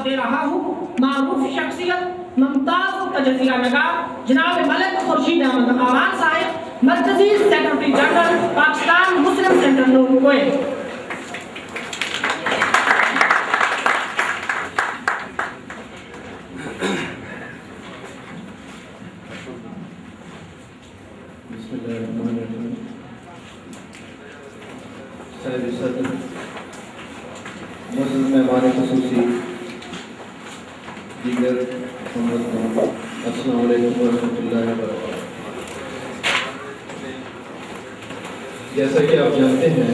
दे रहा हूँ मारूफ शख्सियत मुमताज तजज़िया नगार जनाब मलिक खुर्शीद अहमद आवान साहिब, मरकजी सेक्रेटरी जनरल पाकिस्तान मुस्लिम सेंटर नून कोएट। मेहमान ख़ुसूसी दीगर अस्सलाम वालेकुम वरहमतुल्लाहि वबरकातुहू। जैसा कि आप जानते हैं,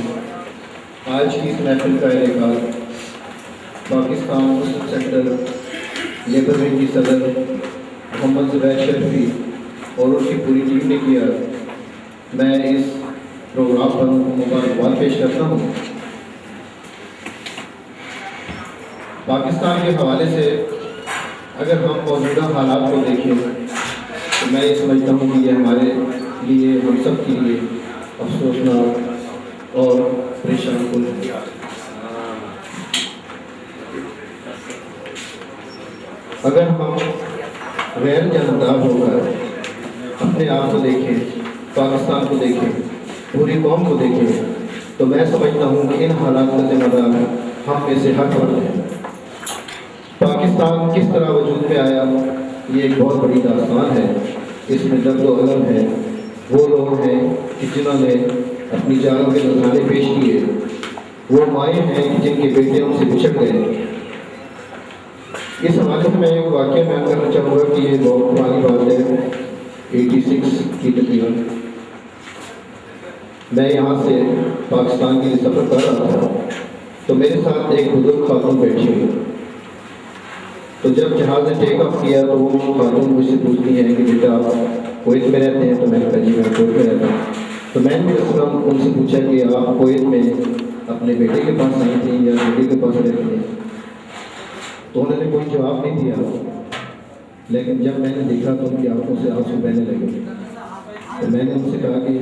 आज की इस महफिल का इनेकाद पाकिस्तान मुस्लिम सेंटर लेबर विंग की सदर मोहम्मद ज़ुबैर शरफी और उनकी पूरी टीम ने किया। मैं इस प्रोग्राम पर उनको मुबारकबाद पेश करता हूँ। पाकिस्तान के हवाले से अगर हम मौजूदा हालात को देखें तो मैं ये समझता हूँ कि ये हमारे लिए, हम सब के लिए अफसोसनाक और परेशान कुन है। अगर हम गैर जानबदार होकर अपने आप को देखें, पाकिस्तान को देखें, पूरी कौम को देखें, तो मैं समझता हूँ कि इन हालात का जिम्मेदार हम में से हर फर्द है। पाकिस्तान किस तरह वजूद में आया, ये एक बहुत बड़ी दास्तान है। इसमें दर्द व अलम है। वो लोग हैं कि जिन्होंने अपनी जानों के नजराने पेश किए, वो माएँ हैं कि जिनके बेटे उनसे बिछड़ गए। इस हवाले से मैं एक वाक़या बयान करना चाहूँगा कि ये बहुत पुरानी बात है, 86 की तकरीबन। मैं यहाँ से पाकिस्तान के लिए सफ़र कर रहा था, तो मेरे साथ एक बुजुर्ग खातून बैठी हुई। तो जब जहाज़ ने टेक ऑफ किया तो वो खातून मुझसे पूछती हैं कि बेटा आप कुवैत में रहते हैं? तो मैंने कहा जी मैं कुवैत में रहता हूँ। तो मैंने उनसे पूछा कि आप कुवैत में अपने बेटे के पास आई थी या बेटे के पास रहती हैं? तो उन्होंने कोई जवाब नहीं दिया, लेकिन जब मैंने देखा तो उनकी आंखों से आंसू बहने लगे। तो मैंने उनसे कहा कि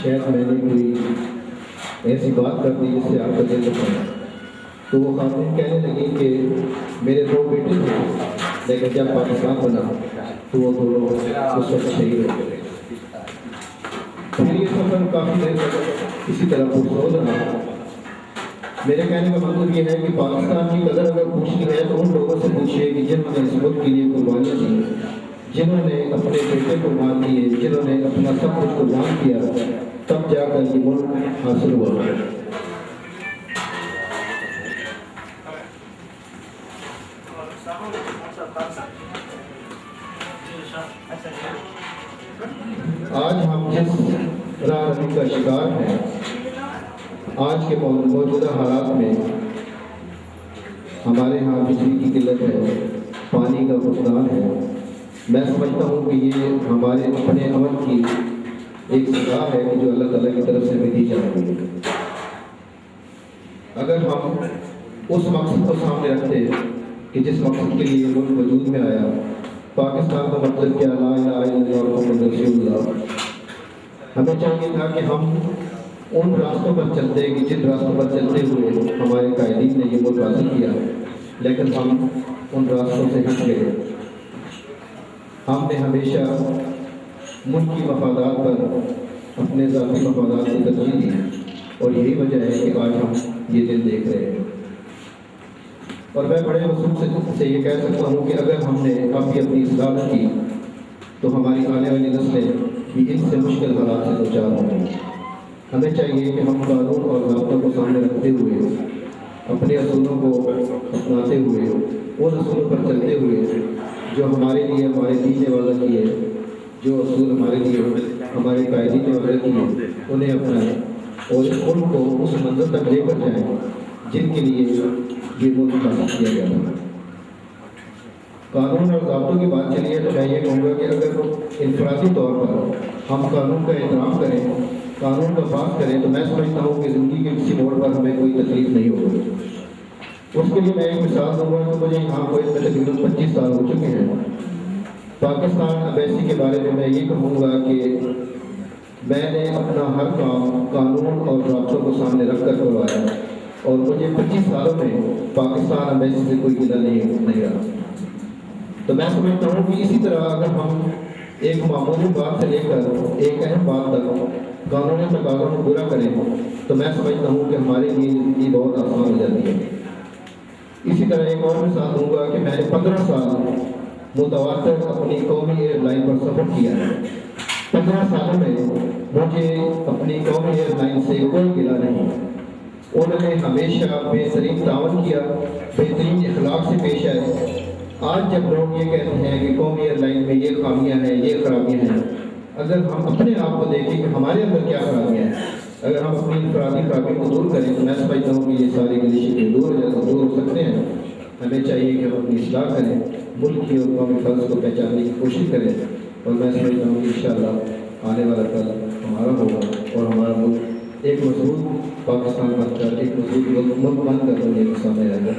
शायद मैंने कोई ऐसी बात कर दी जिससे आपका दिल दुखाया। तो वो खातून कहने लगी कि मेरे 2 बेटे थे, लेकिन जब पाकिस्तान बना तो वो दोनों उस वक्त शहीद हो गए। फिर ये सफ़र काफ़ी देर तक इसी तरह पुरसोल रहा। मेरे कहने का मतलब ये है कि पाकिस्तान की कदर अगर पूछनी है तो उन लोगों से पूछिए कि जिन्होंने इस मुल्क के लिए कुर्बानियाँ दी, जिन्होंने अपने बेटे कुर्बान किए, जिन्होंने अपना सब कुछ कुर्बान किया, तब जाकर ये मुल्क हासिल हुआ। आज हम जिस राहनुमाई का शिकार हैं, आज के मौजूदा हालात में हमारे यहाँ बिजली की किल्लत है, पानी का फुकदान है। मैं समझता हूँ कि ये हमारे अपने अमल की एक सज़ा है कि जो अल्लाह ताला की तरफ से हमें दी जा रही है। अगर हम उस मकसद को सामने रखते कि जिस मकसद के लिए मुल्क वजूद में आया, पाकिस्तान का मतलब क्या, ला इलाहा इल्लल्लाह मुहम्मद रसूलुल्लाह, हमें चाहिए था कि हम उन रास्तों पर चलते कि जिन रास्तों पर चलते हुए हमारे कायदीन ने ये मुल्क हासिल किया, लेकिन हम उन रास्तों से हट गए। हमने हमेशा मुल्क की मफादात पर अपने ज़ाती मफादात को तरजीह दी, और यही वजह है कि आज हम ये दिन देख रहे हैं। और मैं बड़े वसूल से ये कह सकता हूँ कि अगर हमने काफ़ी अपनी इस्लाह की तो हमारी आने वाली नस्लें भी इनसे मुश्किल हालात से दो चार होंगी। हमें चाहिए कि हम कानून और ज़ाब्तों को सामने रखते हुए, अपने असूलों को अपनाते हुए, उन असूलों पर चलते हुए जो हमारे लिए हमारे दीन ने वादा किए, जो असूल हमारे लिए हमारे कायदीन ने वादा किए, उन्हें अपनाएं और इस मुल्क को उस मंजिल तक लेकर जाएँ जिनके लिए ये मुल्क हासिल किया गया था। कानून और ज़ाब्तों की बात चली है तो मैं ये कहूँगा कि अगर इनफरादी तौर पर हम कानून का एहतराम करें, कानून का पास करें, तो मैं समझता हूँ कि ज़िंदगी के किसी मोड़ पर हमें कोई तकलीफ नहीं होगी। उसके लिए मैं एक मिसाल दूँगा कि मुझे यहाँ को तकरीबन 25 साल हो चुके हैं। पाकिस्तान अबैसी के बारे में मैं ये कहूँगा कि मैंने अपना हर काम कानून और ज़ाब्तों को सामने रख कर करवाया। اور مجھے 25 سالوں میں پاکستان امبیسی سے کوئی گلہ نہیں رہا. تو میں سمجھتا ہوں کہ اسی طرح اگر ہم ایک معمولی بات سے لے کر ایک اہم بات تک قانونی تقاضوں کو پورا کریں تو میں سمجھتا ہوں کہ ہمارے لیے زندگی بہت آسان ہو جاتی ہے. اسی طرح ایک اور مثال دوں گا کہ میں نے 15 سال متواتر اپنی قومی ایئر لائن پر سفر کیا ہے. 15 سالوں میں مجھے اپنی قومی ایئر لائن سے کوئی گلہ نہیں. انہوں نے ہمیشہ بہترین تعاون کیا، بہترین اخلاق سے پیش آئے. آج جب لوگ یہ کہتے ہیں کہ قومی ایئر لائن میں یہ خامیاں ہیں، یہ خرابیاں ہیں، اگر ہم اپنے آپ کو دیکھیں کہ ہمارے اندر کیا خرابیاں ہیں، اگر ہم اپنی انفرادی خرابی کو دور کریں تو میں سمجھتا ہوں کہ یہ ساری گلیشیں دور ہو سکتے ہیں. ہمیں چاہیے کہ ہم اپنی اصلاح کریں، ملک کی اور قومی فرض کو پہچاننے کی کوشش کریں، اور میں سمجھتا ہوں کہ انشاءاللہ آنے والا کل ہمارا ہوگا اور ہمارا ملک ایک مضبوط پاکستان بن کر ایک مضبوط ملک بن کر دنیا کے سامنے آئے گا.